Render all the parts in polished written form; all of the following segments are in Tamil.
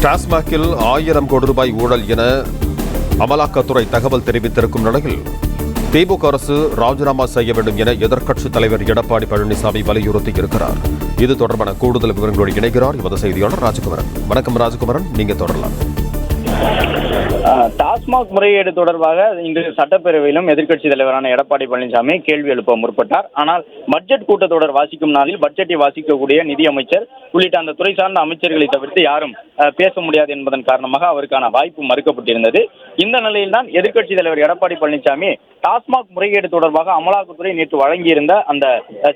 டாஸ்மாகில் 1000 கோடி ரூபாய் ஊழல் என அமலாக்கத்துறை தகவல் தெரிவித்திருக்கும் நிலையில் திமுக அரசு ராஜினாமா செய்ய வேண்டும் என எதிர்க்கட்சித் தலைவர் எடப்பாடி பழனிசாமி வலியுறுத்தியிருக்கிறார். இது தொடர்பான கூடுதல் விவரங்களோடு இணைகிறார் எமது செய்தியாளர் ராஜகுமரன். வணக்கம் ராஜகுமரன், நீங்க தொடரலாம். டாஸ்மாக் முறைகேடு தொடர்பாக இன்று சட்டப்பேரவையிலும் எதிர்க்கட்சி தலைவரான எடப்பாடி பழனிசாமி கேள்வி எழுப்ப முற்பட்டார். ஆனால் பட்ஜெட் கூட்டத்தொடர் வாசிக்கும் நாளில் பட்ஜெட்டை வாசிக்கக்கூடிய நிதியமைச்சர் உள்ளிட்ட அந்த துறை சார்ந்த அமைச்சர்களை தவிர்த்து யாரும் பேச முடியாது என்பதன் காரணமாக அவருக்கான வாய்ப்பு மறுக்கப்பட்டிருந்தது. இந்த நிலையில்தான் எதிர்க்கட்சி தலைவர் எடப்பாடி பழனிசாமி டாஸ்மாக் முறைகேடு தொடர்பாக அமலாக்கத்துறை நேற்று வழங்கியிருந்த அந்த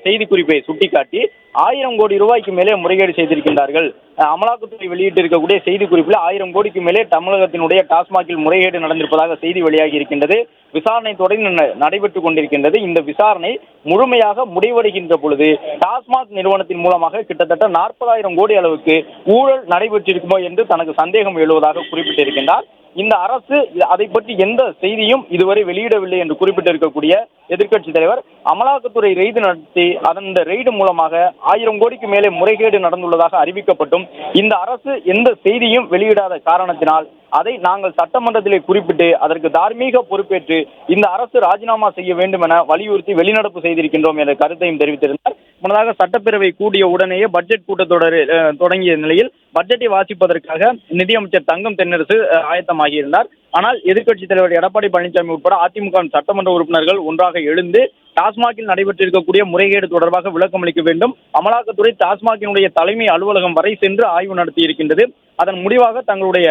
செய்திக்குறிப்பை சுட்டிக்காட்டி 1000 கோடி ரூபாய்க்கு மேலே முறைகேடு செய்திருக்கின்றார்கள். அமலாக்கத்துறை வெளியிட்டிருக்கக்கூடிய செய்திக்குறிப்பில் 1000 கோடிக்கு மேலே தமிழகத்தினுடைய டாஸ்மாகில் முறைகேடு நடந்திருப்பதாக செய்தி வெளியாகி இருக்கின்றது. விசாரணை தொடர்ந்து நடைபெற்றுக் கொண்டிருக்கின்றது. இந்த விசாரணை முழுமையாக முடிவடைகின்ற பொழுது டாஸ்மாக் நிறுவனத்தின் மூலமாக கிட்டத்தட்ட 40,000 கோடி அளவுக்கு ஊழல் நடைபெற்றிருக்குமோ என்று தனக்கு சந்தேகம் எழுவதாக குறிப்பிட்டிருக்கின்றார். இந்த அரசு அதை பற்றி எந்த செய்தியும் இதுவரை வெளியிடவில்லை என்று குறிப்பிட்டிருக்கக்கூடிய எதிர்க்கட்சி தலைவர் அமலாக்கத்துறை ரெய்டு நடத்தி அந்த ரெய்டு மூலமாக 1000 கோடிக்கு மேலே முறைகேடு நடந்துள்ளதாக அறிவிக்கப்பட்டும் இந்த அரசு எந்த செய்தியும் வெளியிடாத காரணத்தினால் அதை நாங்கள் சட்டமன்றத்திலே குறிப்பிட்டு அதற்கு தார்மீக பொறுப்பேற்று இந்த அரசு ராஜினாமா செய்ய வேண்டும் என வலியுறுத்தி வெளிநடப்பு செய்திருக்கின்றோம் என்ற கருத்தையும் தெரிவித்திருந்தார். முன்னதாக சட்டப்பேரவை கூடிய உடனேயே பட்ஜெட் கூட்டத்தொடர் தொடங்கிய நிலையில் பட்ஜெட்டை வாசிப்பதற்காக நிதியமைச்சர் தங்கம் தென்னரசு ஆயத்தமாகியிருந்தார். ஆனால் எதிர்க்கட்சித் தலைவர் எடப்பாடி பழனிசாமி உட்பட அதிமுக சட்டமன்ற உறுப்பினர்கள் ஒன்றாக எழுந்து டாஸ்மாகில் நடைபெற்றிருக்கக்கூடிய முறைகேடு தொடர்பாக விளக்கம் அளிக்க வேண்டும், அமலாக்கத்துறை டாஸ்மாகினுடைய தலைமை அலுவலகம் வரை சென்று ஆய்வு நடத்தி இருக்கின்றது, அதன் முடிவாக தங்களுடைய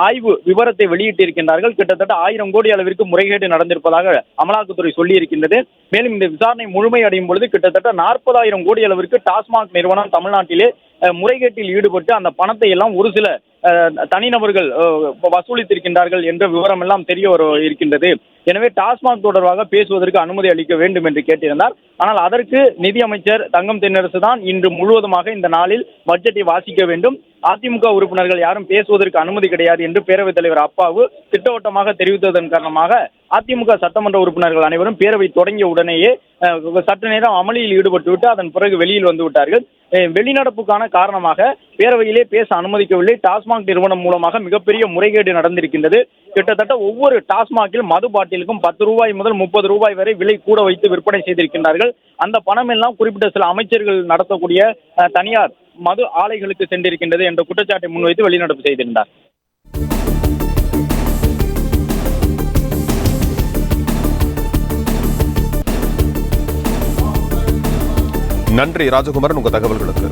ஆய்வு விவரத்தை வெளியிட்டிருக்கின்றார்கள். கிட்டத்தட்ட 1000 கோடி அளவிற்கு முறைகேடு நடந்திருப்பதாக அமலாக்கத்துறை சொல்லி இருக்கின்றது. மேலும் இந்த விசாரணை முழுமையடையும் பொழுது கிட்டத்தட்ட 40,000 கோடி அளவிற்கு டாஸ்மாக் நிறுவனம் தமிழ்நாட்டிலே முறைகேட்டில் ஈடுபட்டு அந்த பணத்தை எல்லாம் ஒரு சில தனிநபர்கள் வசூலித்திருக்கின்றார்கள் என்ற விவரம் எல்லாம் தெரிய வர இருக்கின்றது. எனவே டாஸ்மாக் தொடர்பாக பேசுவதற்கு அனுமதி அளிக்க வேண்டும் என்று கேட்டிருந்தார். ஆனால் அதற்கு நிதியமைச்சர் தங்கம் தென்னரசு தான் இன்று முழுவதுமாக இந்த நாளில் பட்ஜெட்டை வாசிக்க வேண்டும், அதிமுக உறுப்பினர்கள் யாரும் பேசுவதற்கு அனுமதி கிடையாது என்று பேரவைத் தலைவர் அப்பாவு திட்டவட்டமாக தெரிவித்ததன் காரணமாக அதிமுக சட்டமன்ற உறுப்பினர்கள் அனைவரும் பேரவை தொடங்கிய உடனேயே சற்று நேரம் அமளியில் ஈடுபட்டுவிட்டு அதன் பிறகு வெளியில் வந்து விட்டார்கள். வெளிநடப்புக்கான காரணமாக பேரவையிலே பேச அனுமதிக்கவில்லை. டாஸ்மாக் நிறுவனம் மூலமாக மிகப்பெரிய முறைகேடு நடந்திருக்கின்றது. கிட்டத்தட்ட ஒவ்வொரு டாஸ்மாகில் மது பாட்டிலுக்கும் 10 ரூபாய் முதல் 30 ரூபாய் வரை விலை கூட வைத்து விற்பனை செய்திருக்கின்றார்கள். அந்த பணம் எல்லாம் குறிப்பிட்ட சில அமைச்சர்கள் நடத்தக்கூடிய தனியார் மது ஆலைகளுக்கு சென்றிருக்கின்றது என்ற குற்றச்சாட்டை முன்வைத்து வெளிநடப்பு செய்திருந்தார். நன்றி ராஜகுமரன், உங்க தகவல்களுக்கு.